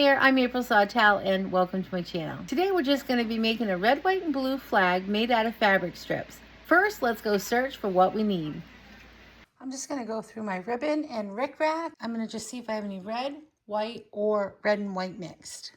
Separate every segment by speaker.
Speaker 1: there, I'm April Sawtelle and welcome to my channel. Today we're just going to be making a red, white, and blue flag made out of fabric strips. First, let's go search for what we need. I'm just going to go through my ribbon and rickrack. I'm going to just see if I have any red, white, or red and white mixed.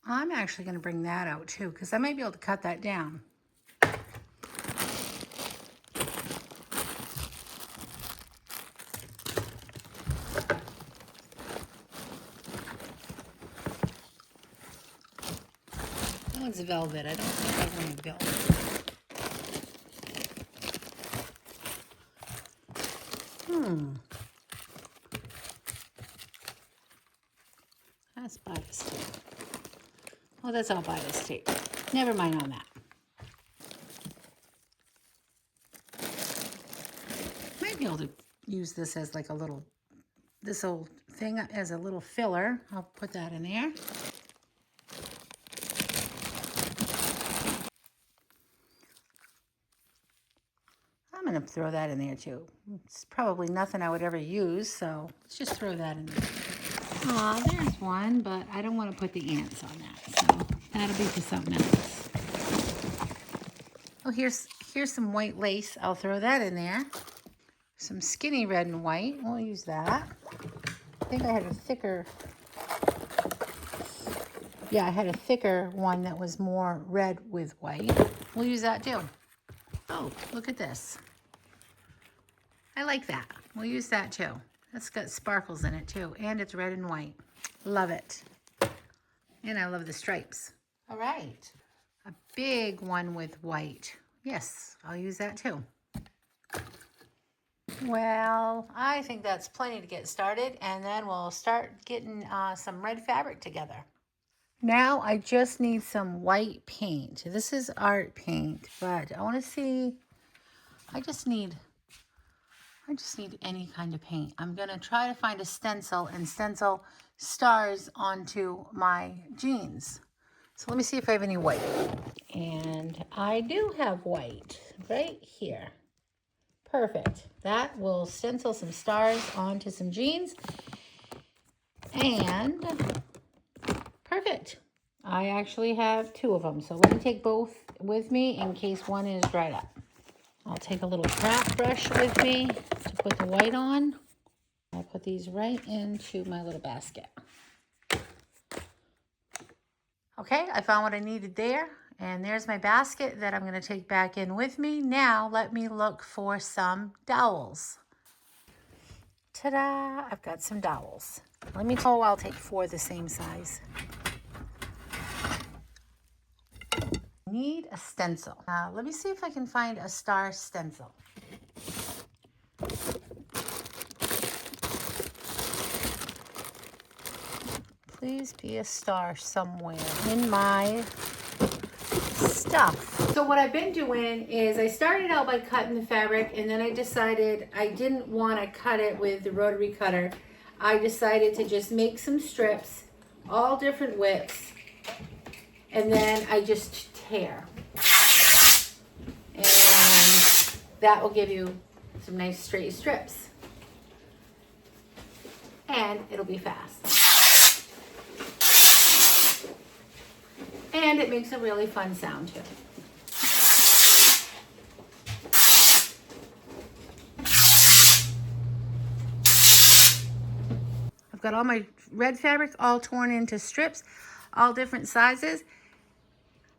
Speaker 1: I'm actually going to bring that out too because I might be able to cut that down. That one's velvet. I don't think I want velvet. That's bias tape. Oh, that's all bias tape. Never mind on that. Might be able to use this as like a little, this old thing as a little filler. I'll put that in there. I'm going to throw that in there too. It's probably nothing I would ever use, so let's just throw that in there. Aw, there's one, but I don't want to put the ants on that, so that'll be for something else. Oh, here's some white lace. I'll throw that in there. Some skinny red and white. We'll use that. I think I had a thicker, yeah, I had a thicker one that was more red with white. We'll use that too. Oh, look at this. I like that. We'll use that too. That's got sparkles in it too, and it's red and white. Love it. And I love the stripes. All right, a big one with white. Yes, I'll use that too. Well, I think that's plenty to get started, and then we'll start getting some red fabric together. Now I just need some white paint. This is art paint, but I want to see, I just need any kind of paint. I'm going to try to find a stencil and stencil stars onto my jeans. So let me see if I have any white. And I do have white right here. Perfect. That will stencil some stars onto some jeans. And perfect. I actually have two of them. So let me take both with me in case one is dried up. I'll take a little craft brush with me to put the white on. I'll put these right into my little basket. Okay, I found what I needed there. And there's my basket that I'm going to take back in with me. Now let me look for some dowels. Ta-da! I've got some dowels. I'll take 4 the same size. Need a stencil. Let me see if I can find a star stencil. Please be a star somewhere in my stuff. So what I've been doing is I started out by cutting the fabric, and then I decided I didn't want to cut it with the rotary cutter. I decided to just make some strips, all different widths, and then I just tear. And that will give you some nice straight strips. And it'll be fast. And it makes a really fun sound too. I've got all my red fabric all torn into strips, all different sizes.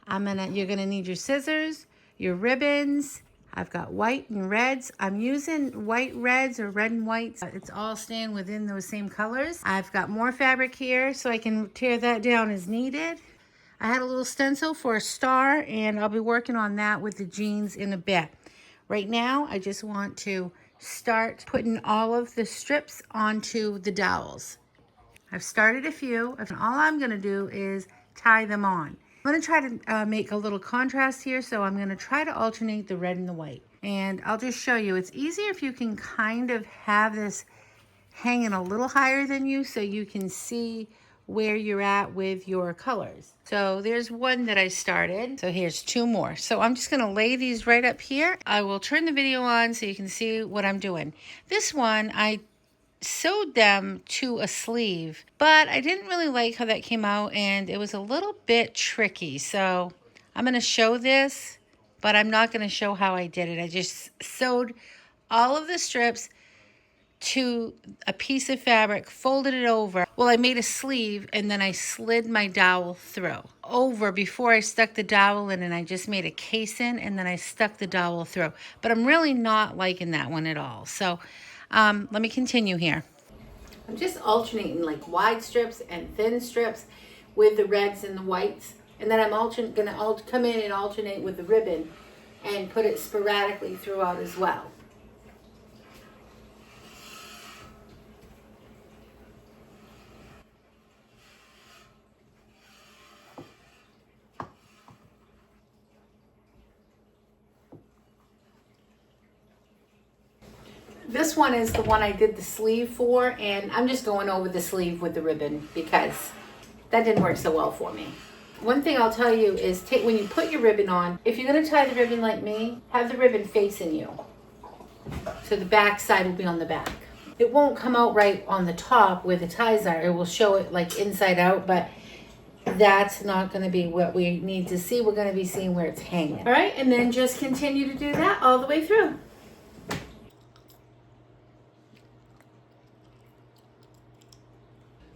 Speaker 1: You're gonna need your scissors, your ribbons. I've got white and reds. I'm using white reds or red and whites. It's all staying within those same colors. I've got more fabric here so I can tear that down as needed. I had a little stencil for a star, and I'll be working on that with the jeans in a bit. Right now, I just want to start putting all of the strips onto the dowels. I've started a few, and all I'm gonna do is tie them on. I'm gonna try to make a little contrast here, so I'm gonna try to alternate the red and the white. And I'll just show you, it's easier if you can kind of have this hanging a little higher than you so you can see where you're at with your colors. So there's one that I started. So here's two more. So I'm just gonna lay these right up here. I will turn the video on so you can see what I'm doing. This one, I sewed them to a sleeve, but I didn't really like how that came out and it was a little bit tricky. So I'm gonna show this, but I'm not gonna show how I did it. I just sewed all of the strips to a piece of fabric, folded it over. Well, I made a sleeve and then I slid my dowel through. Over before I stuck the dowel in, and I just made a casing and then I stuck the dowel through. But I'm really not liking that one at all. So let me continue here. I'm just alternating like wide strips and thin strips with the reds and the whites. And then I'm gonna come in and alternate with the ribbon and put it sporadically throughout as well. This one is the one I did the sleeve for, and I'm just going over the sleeve with the ribbon because that didn't work so well for me. One thing I'll tell you is when you put your ribbon on, if you're going to tie the ribbon like me, have the ribbon facing you. So the back side will be on the back. It won't come out right on the top where the ties are. It will show it like inside out, but that's not going to be what we need to see. We're going to be seeing where it's hanging. All right, and then just continue to do that all the way through.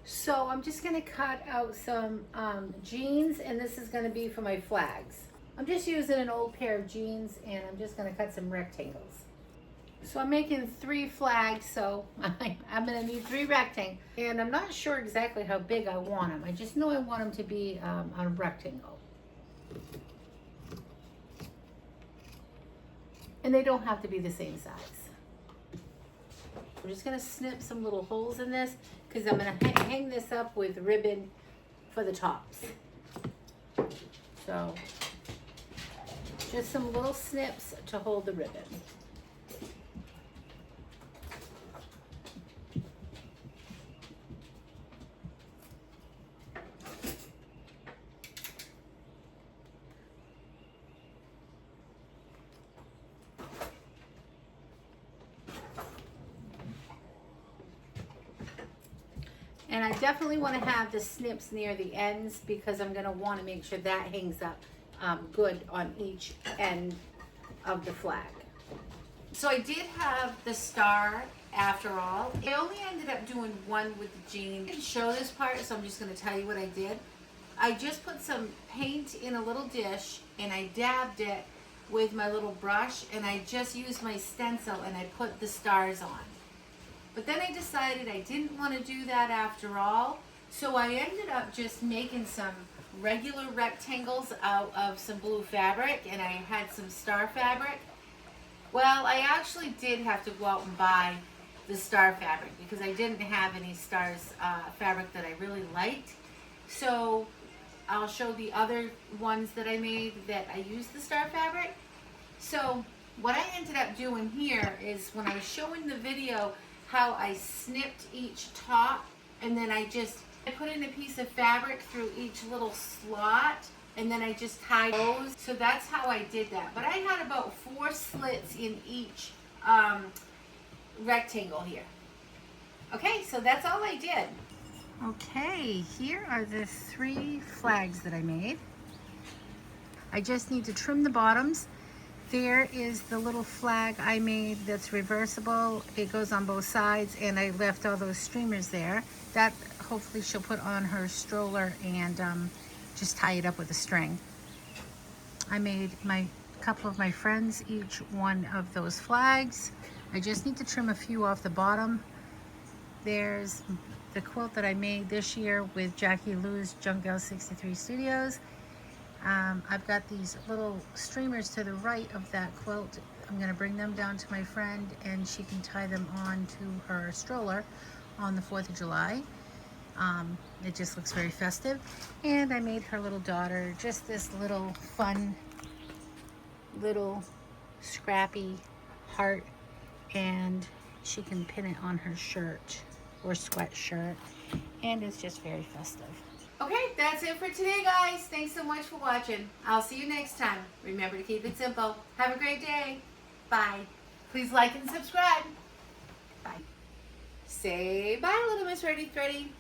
Speaker 1: So I'm just gonna cut out some jeans, and this is gonna be for my flags. I'm just using an old pair of jeans, and I'm just gonna cut some rectangles. So I'm making 3 flags, so I'm gonna need 3 rectangles. And I'm not sure exactly how big I want them. I just know I want them to be on a rectangle. And they don't have to be the same size. I'm just gonna snip some little holes in this because I'm gonna hang this up with ribbon for the tops. So just some little snips to hold the ribbon. And I definitely want to have the snips near the ends because I'm going to want to make sure that hangs up good on each end of the flag. So I did have the star after all. I only ended up doing one with the jean. I didn't show this part, so I'm just going to tell you what I did. I just put some paint in a little dish and I dabbed it with my little brush, and I just used my stencil and I put the stars on. But then I decided I didn't want to do that after all, so I ended up just making some regular rectangles out of some blue fabric, and I had some star fabric. Well, I actually did have to go out and buy the star fabric because I didn't have any stars fabric that I really liked. So I'll show the other ones that I made that I used the star fabric. So what I ended up doing here is when I was showing the video how I snipped each top, and then I put in a piece of fabric through each little slot, and then I just tied those. So that's how I did that. But I had about 4 slits in each rectangle here. Okay, so that's all I did. Okay, here are the 3 flags that I made. I just need to trim the bottoms. There is the little flag I made that's reversible. It goes on both sides, and I left all those streamers there. That hopefully she'll put on her stroller and just tie it up with a string. I made a couple of my friends each one of those flags. I just need to trim a few off the bottom. There's the quilt that I made this year with Jackie Lou's Junk Gal 63 Studios. I've got these little streamers to the right of that quilt. I'm going to bring them down to my friend, and she can tie them on to her stroller on the 4th of July. It just looks very festive. And I made her little daughter just this little fun little Scrappy heart, and she can pin it on her shirt or sweatshirt. and it's just very festive. Okay, that's it for today, guys. Thanks so much for watching. I'll see you next time. Remember to keep it simple. Have a great day. Bye. Please like and subscribe. Bye. Say bye, little Miss Ready Thready.